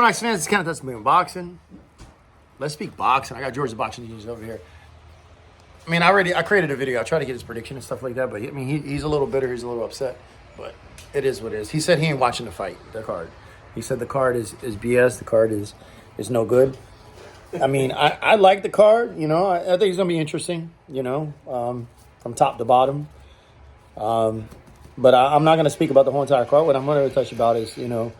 Nice fans, it's Kenneth, SBM Boxing. Let's speak boxing. I got George's boxing news over here. I mean, I created a video. I tried to get his prediction and stuff like that, but I mean, he's a little bitter. He's a little upset, but it is what it is. He said he ain't watching the fight, the card. He said the card is BS. The card is no good. I mean, I like the card. You know, I think it's gonna be interesting. You know, from top to bottom. But I'm not gonna speak about the whole entire card. What I'm gonna touch about is, you know,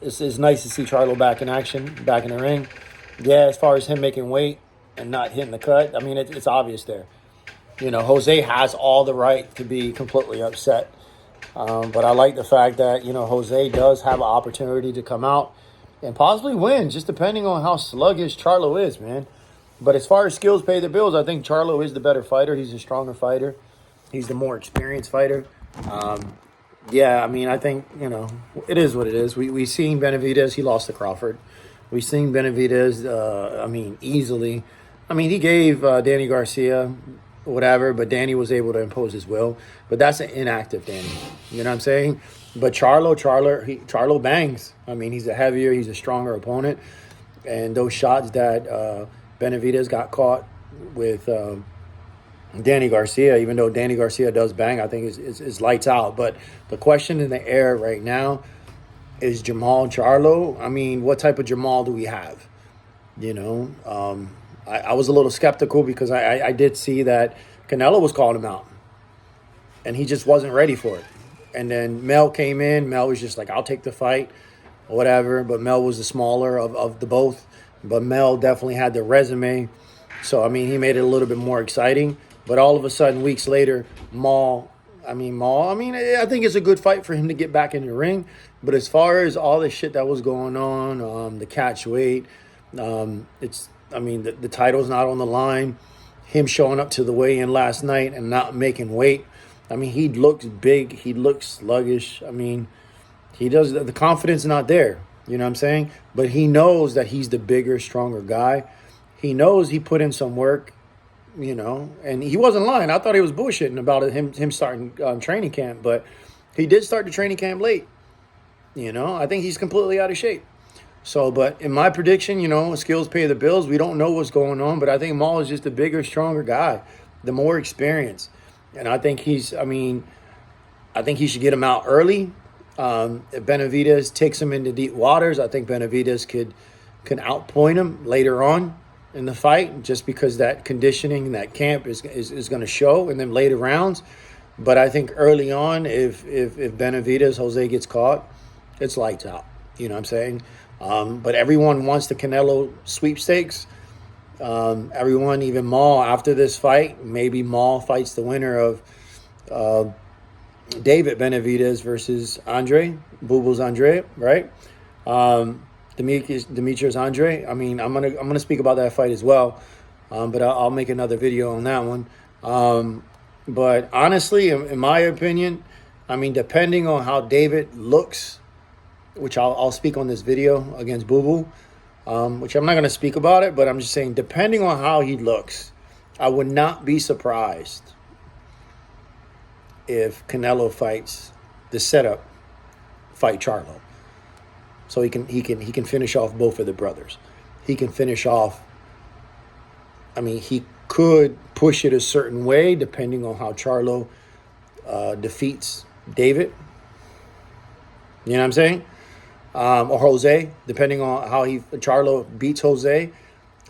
it's nice to see Charlo back in action, back in the ring. Yeah, as far as him making weight and not hitting the cut, I mean, it's obvious there. You know, Jose has all the right to be completely upset. But I like the fact that, you know, Jose does have an opportunity to come out and possibly win, just depending on how sluggish Charlo is, man. But as far as skills pay the bills, I think Charlo is the better fighter. He's a stronger fighter. He's the more experienced fighter. Yeah, I mean, I think, you know, it is what it is. We seen Benavidez. He lost to Crawford. We seen Benavidez, I mean, easily. I mean, he gave Danny Garcia whatever, but Danny was able to impose his will. But that's an inactive Danny. You know what I'm saying? But Charlo bangs. I mean, he's he's a stronger opponent. And those shots that Benavidez got caught with Danny Garcia, even though Danny Garcia does bang, I think is lights out. But the question in the air right now is Jermall Charlo. I mean, what type of Jermall do we have? You know, I was a little skeptical because I did see that Canelo was calling him out. And he just wasn't ready for it. And then Mel came in. Mel was just like, I'll take the fight, whatever. But Mel was the smaller of the both. But Mel definitely had the resume. So, I mean, he made it a little bit more exciting. But all of a sudden, weeks later, Maul, I think it's a good fight for him to get back in the ring. But as far as all the shit that was going on, the catch weight, the title's not on the line. Him showing up to the weigh-in last night and not making weight. I mean, he looks big. He looks sluggish. I mean, the confidence not there. You know what I'm saying? But he knows that he's the bigger, stronger guy. He knows he put in some work. You know, and he wasn't lying. I thought he was bullshitting about him starting training camp, but he did start the training camp late. You know, I think he's completely out of shape. So, but in my prediction, you know, skills pay the bills. We don't know what's going on, but I think Maul is just a bigger, stronger guy, the more experienced. And I think he should get him out early. If Benavidez takes him into deep waters, I think Benavidez can outpoint him later on in the fight, just because that conditioning, that camp is going to show in them later rounds. But I think early on, if Benavidez, Jose gets caught, it's lights out. You know what I'm saying? But everyone wants the Canelo sweepstakes. Everyone, even Maul, after this fight, maybe Maul fights the winner of David Benavidez versus Andrade, Boo-Boo's Andrade, right? Demetrius Andrade. I mean, I'm gonna speak about that fight as well, but I'll make another video on that one. But honestly, in my opinion, I mean, depending on how David looks, which I'll speak on this video against Boo-Boo, which I'm not gonna speak about it, but I'm just saying, depending on how he looks, I would not be surprised if Canelo fights the setup fight Charlo. So he can finish off both of the brothers. He can finish off. I mean, he could push it a certain way depending on how Charlo defeats David. You know what I'm saying? Or Jose, depending on how Charlo beats Jose.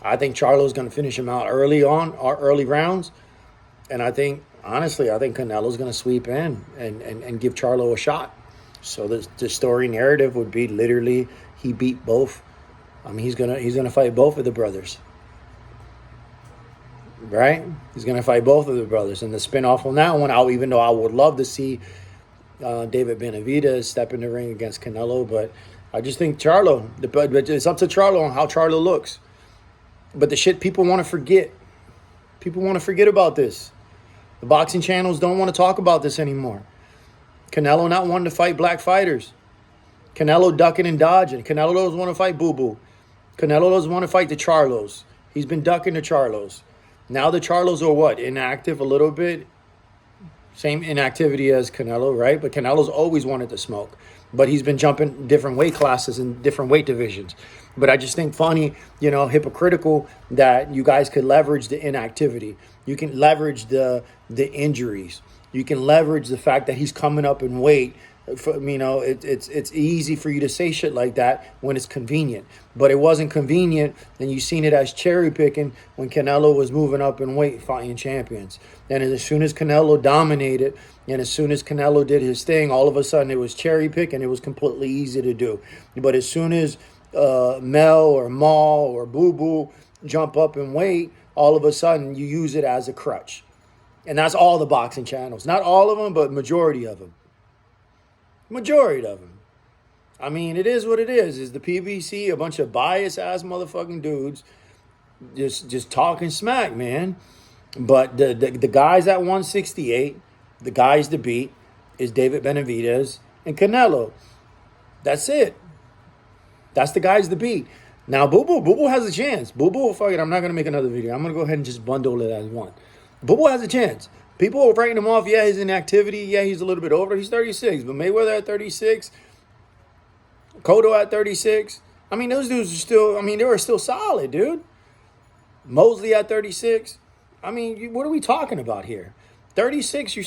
I think Charlo's going to finish him out early on, or early rounds. And honestly, I think Canelo's going to sweep in and give Charlo a shot. So the story narrative would be literally he beat both. I mean, he's gonna fight both of the brothers, right? He's gonna fight both of the brothers, and the spinoff on that one, even though I would love to see David Benavidez step in the ring against Canelo, but I just think Charlo. But it's up to Charlo on how Charlo looks. But the shit people want to forget. People want to forget about this. The boxing channels don't want to talk about this anymore. Canelo not wanting to fight black fighters. Canelo ducking and dodging. Canelo doesn't want to fight Boo-Boo. Canelo doesn't want to fight the Charlos. He's been ducking the Charlos. Now the Charlos are what? Inactive a little bit. Same inactivity as Canelo, right? But Canelo's always wanted to smoke. but he's been jumping different weight classes and different weight divisions. But I just think funny, hypocritical that you guys could leverage the inactivity. You can leverage the injuries. You can leverage the fact that he's coming up in weight. It's easy for you to say shit like that when it's convenient. But it wasn't convenient, and you seen it as cherry picking when Canelo was moving up in weight fighting champions. And as soon as Canelo dominated, and as soon as Canelo did his thing, all of a sudden it was cherry picking. It was completely easy to do. But as soon as Mel or Maul or Boo Boo jump up in weight, all of a sudden you use it as a crutch. And that's all the boxing channels. Not all of them, but majority of them. Majority of them. I mean, it is what it is. Is the PBC a bunch of biased-ass motherfucking dudes just talking smack, man. But the guys at 168, the guys to beat, is David Benavidez and Canelo. That's it. That's the guys to beat. Now, Boo Boo has a chance. Boo Boo, fuck it, I'm not going to make another video. I'm going to go ahead and just bundle it as one. Boo Boo has a chance. People are writing him off. Yeah, he's in activity. Yeah, he's a little bit over. He's 36. But Mayweather at 36. Cotto at 36. I mean, those dudes are still, they were still solid, dude. Mosley at 36. I mean, what are we talking about here? 36, you're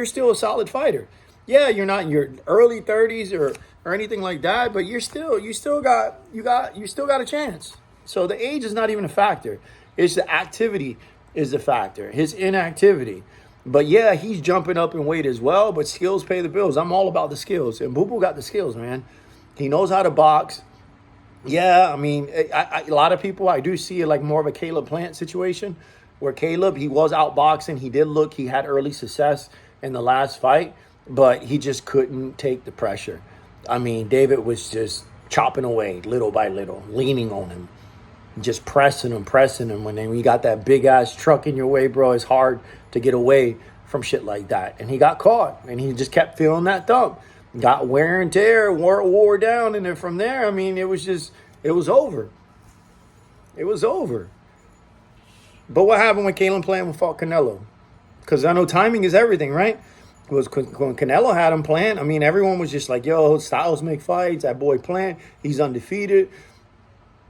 still a solid fighter. Yeah, you're not in your early 30s or anything like that, but you still got a chance. So the age is not even a factor. It's the activity is the factor. His inactivity. But yeah, he's jumping up in weight as well, but skills pay the bills. I'm all about the skills. And Boo Boo got the skills, man. He knows how to box. Yeah, a lot of people, I do see it like more of a Caleb Plant situation where Caleb, he was outboxing. He had early success in the last fight, but he just couldn't take the pressure. David was just chopping away little by little, leaning on him, just pressing him. When you got that big-ass truck in your way, bro, it's hard to get away from shit like that. And he got caught, and he just kept feeling that thump. Got wear and tear, wore down, and then from there, it was over. It was over. But what happened when Caleb Plant fought Canelo? Because I know timing is everything, right? It was when Canelo had him Plant. Everyone was just like, yo, styles make fights. That boy Plant, he's undefeated.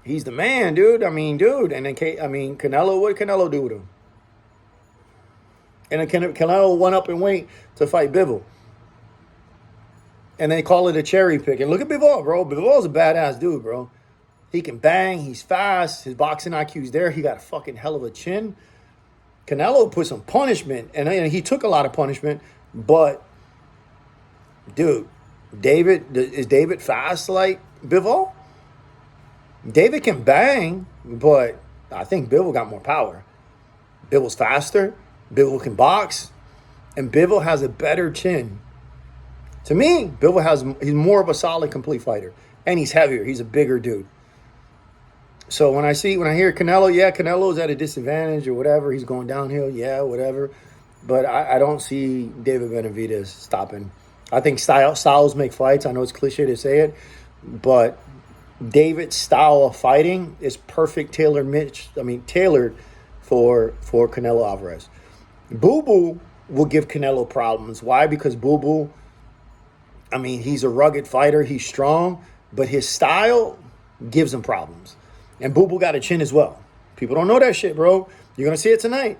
He's the man, dude. And then Canelo, what did Canelo do with him? And then Canelo went up in weight to fight Bivol. And they call it a cherry pick. And look at Bivol, bro. Bivol's a badass dude, bro. He can bang. He's fast. His boxing IQ's there. He got a fucking hell of a chin. Canelo put some punishment. And he took a lot of punishment. But, dude, is David fast like Bivol? David can bang, but I think Bivol got more power. Bivol's faster. Bivol can box. And Bivol has a better chin. To me, he's more of a solid, complete fighter. And he's heavier. He's a bigger dude. So when I hear Canelo, yeah, Canelo's at a disadvantage or whatever. He's going downhill, yeah, whatever. But I don't see David Benavidez stopping. I think styles make fights. I know it's cliche to say it, but David's style of fighting is perfect, tailored for Canelo Alvarez. Boo Boo will give Canelo problems. Why? Because Boo Boo, he's a rugged fighter. He's strong, but his style gives him problems. And Boo Boo got a chin as well. People don't know that shit, bro. You're going to see it tonight.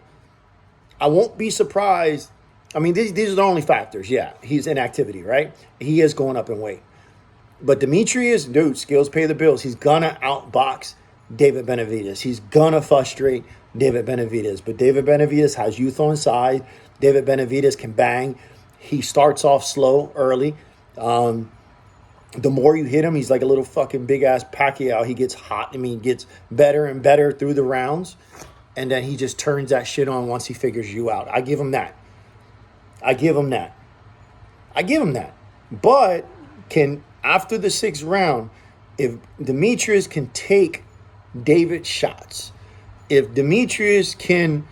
I won't be surprised. These are the only factors. Yeah, he's in activity, right? He is going up in weight. But Demetrius, dude, skills pay the bills. He's going to outbox David Benavidez. He's going to frustrate David Benavidez. But David Benavidez has youth on side. David Benavidez can bang. He starts off slow early. The more you hit him, he's like a little fucking big-ass Pacquiao. He gets hot. He gets better and better through the rounds. And then he just turns that shit on once he figures you out. I give him that. But after the 6th round, if Demetrius can take David's shots, if Demetrius can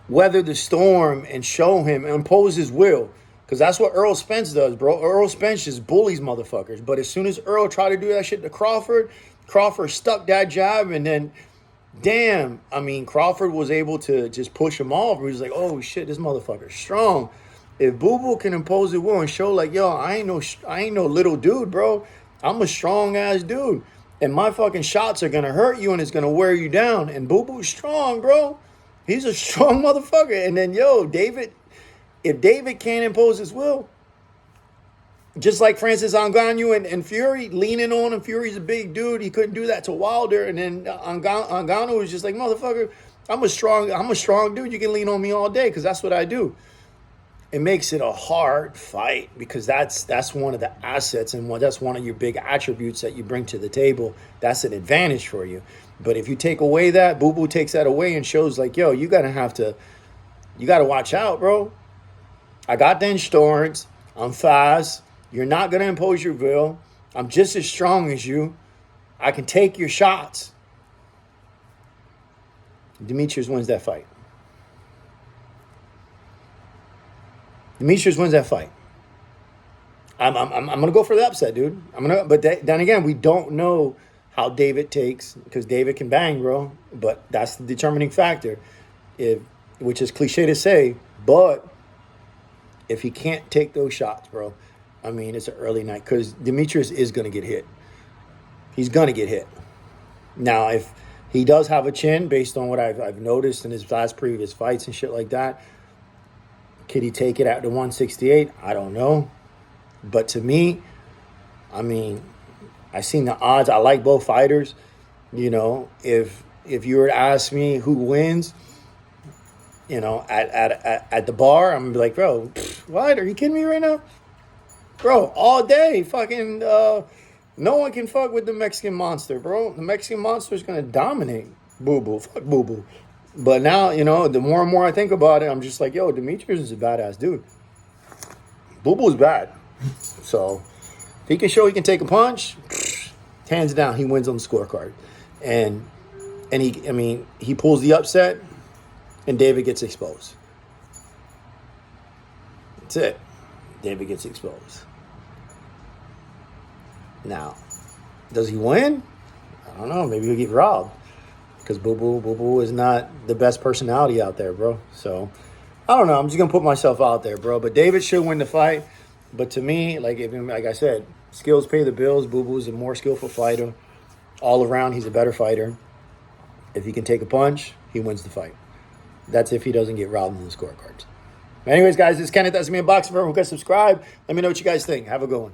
weather the storm and show him, impose his will, because that's what Errol Spence does, bro. Errol Spence just bullies motherfuckers. But as soon as Earl tried to do that shit to Crawford stuck that jab, and then, Crawford was able to just push him off. He was like, oh, shit, this motherfucker's strong. If Boo Boo can impose his will and show like, yo, I ain't no little dude, bro. I'm a strong ass dude, and my fucking shots are gonna hurt you and it's gonna wear you down. And Boo Boo's strong, bro. He's a strong motherfucker. And then, yo, David, if David can't impose his will, just like Francis Ngannou and Fury leaning on him. Fury's a big dude. He couldn't do that to Wilder. And then Ngannou was just like, motherfucker, I'm a strong dude. You can lean on me all day because that's what I do. It makes it a hard fight because that's one of the assets and that's one of your big attributes that you bring to the table. That's an advantage for you. But if you take away that, Boo Boo takes that away and shows like, yo, you got to watch out, bro. I got the insurance. I'm fast. You're not going to impose your will. I'm just as strong as you. I can take your shots. Demetrius wins that fight. Demetrius wins that fight. I'm gonna go for the upset, dude. But then again, we don't know how David takes because David can bang, bro. But that's the determining factor, which is cliche to say. But if he can't take those shots, bro, I mean, it's an early night because Demetrius is gonna get hit. He's gonna get hit. Now, if he does have a chin, based on what I've noticed in his last previous fights and shit like that. Could he take it at the 168? I don't know. But to me, I mean, I seen the odds. I like both fighters. You know, if you were to ask me who wins, you know, at the bar, I'm gonna be like, bro, what? Are you kidding me right now? Bro, all day, fucking, no one can fuck with the Mexican Monster, bro. The Mexican Monster is gonna dominate Boo Boo. Fuck Boo Boo. But now, you know, the more and more I think about it, I'm just like, yo, Demetrius is a badass dude. Boo Boo's bad. So, if he can show he can take a punch, hands down, he wins on the scorecard. And he pulls the upset, and David gets exposed. That's it. David gets exposed. Now, does he win? I don't know. Maybe he'll get robbed. Because Boo Boo is not the best personality out there, bro. So, I don't know. I'm just going to put myself out there, bro. But David should win the like to me, like I said, skills pay the bills. Boo Boo's a more skillful fighter. All around, he's a better fighter. If he can take a punch, he wins the fight. That's if he doesn't get robbed in the scorecards. Anyways, guys, this is Kenneth, SBM Boxing. Who can subscribe? Let me know what you guys think. Have a good one.